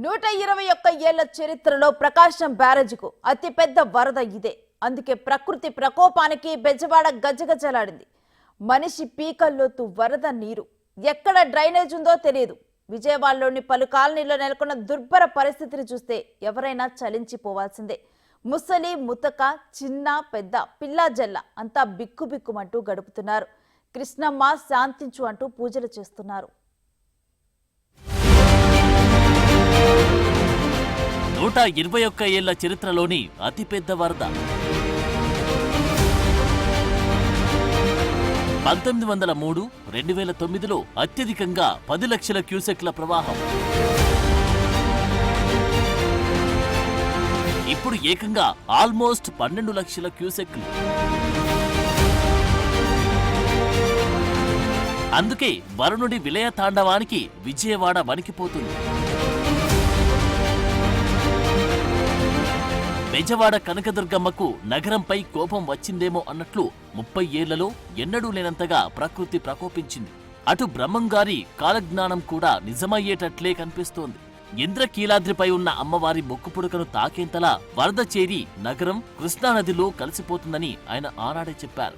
121 ఏళ్ల చరిత్రలో ప్రకాశం బ్యారేజ్కు అతిపెద్ద వరద ఇదే. అందుకే ప్రకృతి ప్రకోపానికి బెజవాడ గజగజలాడింది. మనిషి పీకల్లోతు వరద నీరు. ఎక్కడ డ్రైనేజ్ ఉందో తెలియదు. విజయవాడలోని పలు కాలనీల్లో నెలకొన్న దుర్భర పరిస్థితిని చూస్తే ఎవరైనా చలించిపోవాల్సిందే. ముసలి ముతక, చిన్న పెద్ద, పిల్ల జల్ల అంతా బిక్కుబిక్కుమంటూ గడుపుతున్నారు. కృష్ణమ్మ శాంతించు అంటూ పూజలు చేస్తున్నారు. 121 ఏళ్ల చరిత్రలోని అతిపెద్ద వరద. 1903, 2009లో అత్యధికంగా 10 లక్షల క్యూసెక్ల ప్రవాహం. ఇప్పుడు ఏకంగా ఆల్మోస్ట్ 12 లక్షల క్యూసెక్లు. అందుకే వరుణుడి విలయ తాండవానికి విజయవాడ వణికిపోతుంది. బెజవాడ కనకదుర్గమ్మకు నగరంపై కోపం వచ్చిందేమో అన్నట్లు 30 ఏళ్లలో ఎన్నడూ లేనంతగా ప్రకృతి ప్రకోపించింది. అటు బ్రహ్మంగారి కాలజ్ఞానం కూడా నిజమయ్యేటట్లే కనిపిస్తోంది. ఇంద్రకీలాద్రిపై ఉన్న అమ్మవారి మొక్కుపుడకను తాకేంతలా వరద చేరి నగరం కృష్ణానదిలో కలిసిపోతుందని ఆయన ఆనాడే చెప్పారు.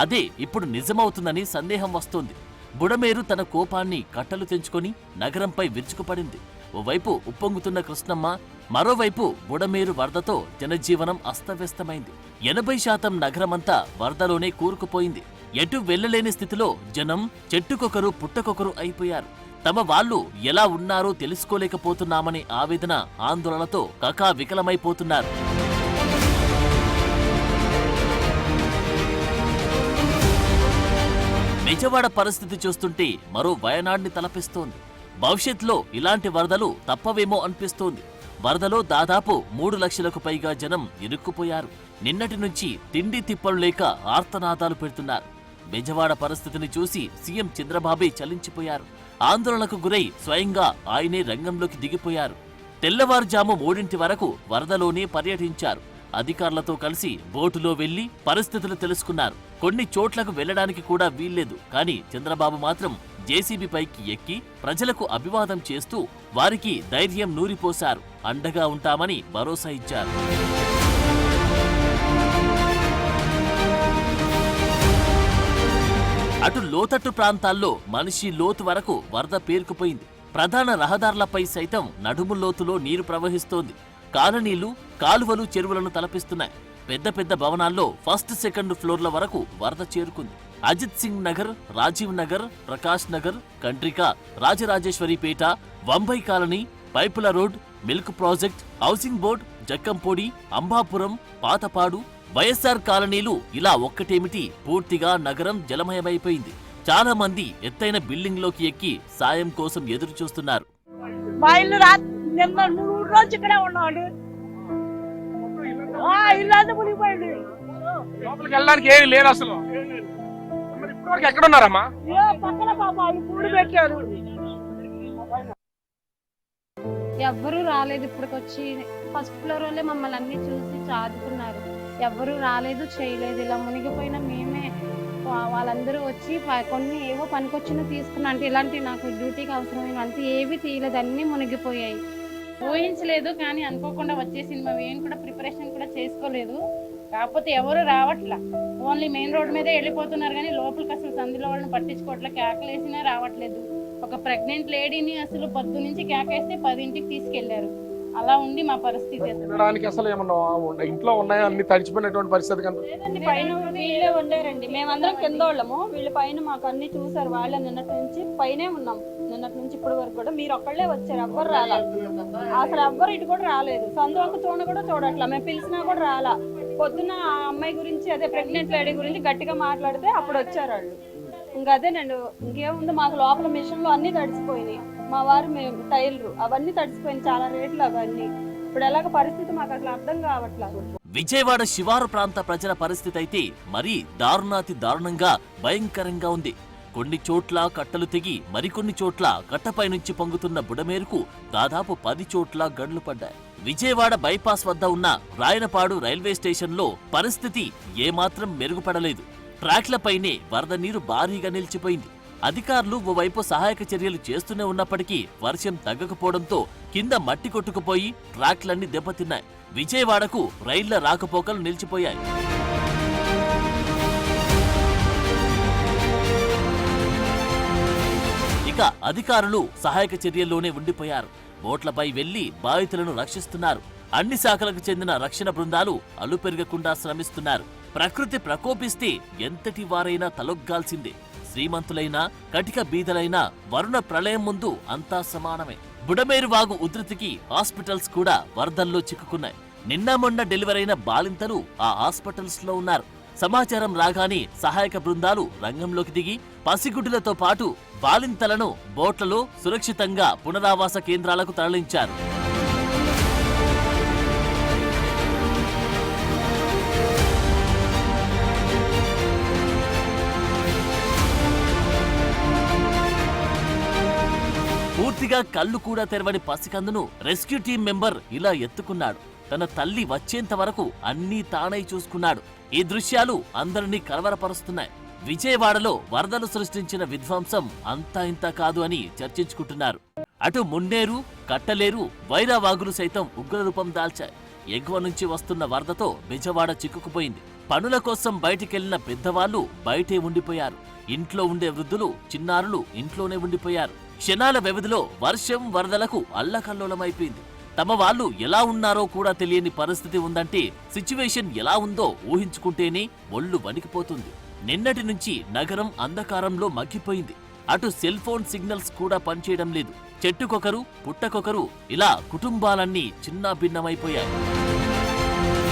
అదే ఇప్పుడు నిజమవుతుందని సందేహం వస్తోంది. బుడమేరు తన కోపాన్ని కట్టలు తెంచుకొని నగరంపై విరుచుకుపడింది. ఓవైపు ఉప్పొంగుతున్న కృష్ణమ్మ, మరోవైపు బుడమేరు వరదతో జనజీవనం అస్తవ్యస్తమైంది. 80% నగరమంతా వరదలోనే కూరుకుపోయింది. ఎటు వెళ్లలేని స్థితిలో జనం చెట్టుకొకరు పుట్టకొకరు అయిపోయారు. తమ వాళ్ళు ఎలా ఉన్నారో తెలుసుకోలేకపోతున్నామనే ఆవేదన, ఆందోళనతో కకావికలమైపోతున్నారు. బెజవాడ పరిస్థితి చూస్తుంటే మరో వయనాడ్ని తలపిస్తోంది. భవిష్యత్తులో ఇలాంటి వరదలు తప్పవేమో అనిపిస్తోంది. వరదలో దాదాపు 3 లక్షలకు పైగా జనం ఇరుక్కుపోయారు. నిన్నటి నుంచి తిండి తిప్పలు లేక ఆర్తనాదాలు పెడుతున్నారు. బెజవాడ పరిస్థితిని చూసి సీఎం చంద్రబాబే చలించిపోయారు. ఆందోళనకు గురై స్వయంగా ఆయనే రంగంలోకి దిగిపోయారు. తెల్లవారుజాము 3 వరకు వరదలోనే పర్యటించారు. అధికారులతో కలిసి బోటులో వెళ్లి పరిస్థితులు తెలుసుకున్నారు. కొన్ని చోట్లకు వెళ్లడానికి కూడా వీల్లేదు. కానీ చంద్రబాబు మాత్రం జేసీబీ పైకి ఎక్కి ప్రజలకు అభివాదం చేస్తూ వారికి ధైర్యం నూరిపోశారు. అండగా ఉంటామని భరోసా ఇచ్చారు. అటు లోతట్టు ప్రాంతాల్లో మనిషి లోతు వరకు వరద పేరుకుపోయింది. ప్రధాన రహదారులపై సైతం నడుము లోతులో నీరు ప్రవహిస్తోంది. కాలనీలు, కాలువలు, చెరువులను తలపిస్తున్నాయి. పెద్ద పెద్ద భవనాల్లో ఫస్ట్, సెకండ్ ఫ్లోర్ల వరకు వరద చేరుకుంది. అజిత్ సింగ్ నగర్, రాజీవ్ నగర్, ప్రకాష్ నగర్, కంట్రికా, రాజరాజేశ్వరిపేట, వంబై కాలనీ, పైపుల road, milk project, housing board, Jakkampudi, Ambapuram, Patapadu, YSR కాలనీలు ఇలా ఒక్కటేమిటి పూర్తిగా నగరం జలమయమైపోయింది. చాలా మంది ఎత్తైన బిల్డింగ్ లోకి ఎక్కి సాయం కోసం ఎదురు చూస్తున్నారు. వెళ్ళడానికి ఏమి లేదు అసలు. ఎక్కడ ఉన్నారమ్మా? ఎవ్వరూ రాలేదు. ఇప్పటికొచ్చి ఫస్ట్ ఫ్లోర్ వాళ్ళే మమ్మల్ని అన్ని చూసి చాదుకున్నారు. ఎవ్వరూ రాలేదు, చేయలేదు. ఇలా మునిగిపోయినా మేమే వాళ్ళందరూ వచ్చి కొన్ని ఏవో పనికొచ్చినా తీసుకున్నా. అంటే ఇలాంటి నాకు డ్యూటీకి అవసరమైన అంతే ఏవి తీయలేదు, అన్నీ మునిగిపోయాయి. ఊహించలేదు కానీ అనుకోకుండా వచ్చేసింది. మేము ఏం కూడా ప్రిపరేషన్ కూడా చేసుకోలేదు. కాకపోతే ఎవరు రావట్లా, ఓన్లీ మెయిన్ రోడ్ మీదే వెళ్ళిపోతున్నారు కానీ లోపలికి అసలు సందులో వాళ్ళని పట్టించుకోవట్లే. కేకలేసినా రావట్లేదు. ఒక ప్రెగ్నెంట్ లేడీని అసలు పొద్దు నుంచి కేకేస్తే 10ంటికి తీసుకెళ్లారు. అలా ఉంది మా పరిస్థితి. అసలు ఇంట్లో ఉన్నాయా అన్ని తడిచిపోయినటువంటి పరిస్థితి లేదండి. పైన వీళ్ళే ఉండారండి, మేమందరం కింద వాళ్ళము. వీళ్ళ పైన మాకు అన్ని చూసారు. వాళ్ళే నిన్నటి నుంచి పైనే ఉన్నాం. నిన్నటి నుంచి ఇప్పటి వరకు కూడా మీరు ఒక్కళ్ళే వచ్చారు, ఎవ్వరు రాలా. అసలు ఎవ్వరు ఇటు కూడా రాలేదు. సందువకు తోన కూడా చూడట్లా. మేము పిలిచినా కూడా రాలా. పొద్దున్న ఆ అమ్మాయి గురించి, అదే ప్రెగ్నెంట్ లేడీ గురించి గట్టిగా మాట్లాడితే అప్పుడు వచ్చారు వాళ్ళు. ఇంకా అదేనండి, ఇంకేముంది, మాకు లోపల మిషన్లు అన్ని తడిసిపోయినాయి. మా వారు మేము టైలరు, అవన్నీ తడిసిపోయినాయి. చాలా రేట్లు అవన్నీ. ఇప్పుడు ఎలాగ పరిస్థితి మాకు అసలు అర్థం కావట్లేదు. విజయవాడ శివారు ప్రాంత ప్రజల పరిస్థితి అయితే మరీ దారుణాతి దారుణంగా భయంకరంగా ఉంది. కొన్ని చోట్ల కట్టలు తెగి, మరికొన్ని చోట్ల కట్టపై నుంచి పొంగుతున్న బుడమేరుకు దాదాపు 10 చోట్ల గండ్లు పడ్డాయి. విజయవాడ బైపాస్ వద్ద ఉన్న రాయనపాడు రైల్వే స్టేషన్లో పరిస్థితి ఏమాత్రం మెరుగుపడలేదు. ట్రాక్లపైనే వరద నీరు భారీగా నిలిచిపోయింది. అధికారులు ఓవైపు సహాయక చర్యలు చేస్తూనే ఉన్నప్పటికీ వర్షం తగ్గకపోవడంతో కింద మట్టి కొట్టుకుపోయి ట్రాక్లన్నీ దెబ్బతిన్నాయి. విజయవాడకు రైళ్ల రాకపోకలు నిలిచిపోయాయి. ఇక అధికారులు సహాయక చర్యల్లోనే ఉండిపోయారు. బోట్లపై వెళ్లి బాధితులను రక్షిస్తున్నారు. అన్ని శాఖలకు చెందిన రక్షణ బృందాలు అలుపెరగకుండా శ్రమిస్తున్నారు. ప్రకృతి ప్రకోపిస్తే ఎంతటి వారైనా తలొగ్గాల్సిందే. శ్రీమంతులైనా కటిక బీదలైనా వరుణ ప్రళయం ముందు అంతా సమానమే. బుడమేరు వాగు ఉధృతికి హాస్పిటల్స్ కూడా వరదల్లో చిక్కుకున్నాయి. నిన్న మొన్న డెలివరైన బాలింతలు ఆ హాస్పిటల్స్ లో ఉన్నారు. సమాచారం రాగానే సహాయక బృందాలు రంగంలోకి దిగి పసిగుడ్డులతో పాటు బాలింతలను బోట్లలో సురక్షితంగా పునరావాస కేంద్రాలకు తరలించారు. పూర్తిగా కళ్ళు కూడా తెరవని పసికందును రెస్క్యూ టీం మెంబర్ ఇలా ఎత్తుకున్నాడు. తన తల్లి వచ్చేంత వరకు అన్నీ తానై చూసుకున్నాడు. ఈ దృశ్యాలు అందరినీ కలవరపరుస్తున్నాయి. విజయవాడలో వరదలు సృష్టించిన విధ్వంసం అంతా ఇంత కాదు అని చర్చించుకుంటున్నారు. అటు మున్నేరు, కట్టలేరు, వైరావాగులు సైతం ఉగ్రరూపం దాల్చాయి. ఎగువ నుంచి వస్తున్న వరదతో బెజవాడ చిక్కుకుపోయింది. పనుల కోసం బయటికెళ్లిన పెద్దవాళ్లు బయటే ఉండిపోయారు. ఇంట్లో ఉండే వృద్ధులు, చిన్నారులు ఇంట్లోనే ఉండిపోయారు. క్షణాల వ్యవధిలో వర్షం వరదలకు అల్లకల్లోలమైపోయింది. తమ వాళ్ళు ఎలా ఉన్నారో కూడా తెలియని పరిస్థితి ఉందంటే సిచ్యువేషన్ ఎలా ఉందో ఊహించుకుంటేనే ఒళ్ళు వణికిపోతుంది. నిన్నటి నుంచి నగరం అంధకారంలో మగ్గిపోయింది. అటు సెల్ ఫోన్ సిగ్నల్స్ కూడా పనిచేయడం లేదు. చెట్టుకొకరు పుట్టకొకరు ఇలా కుటుంబాలన్నీ చిన్నాభిన్నమైపోయాయి.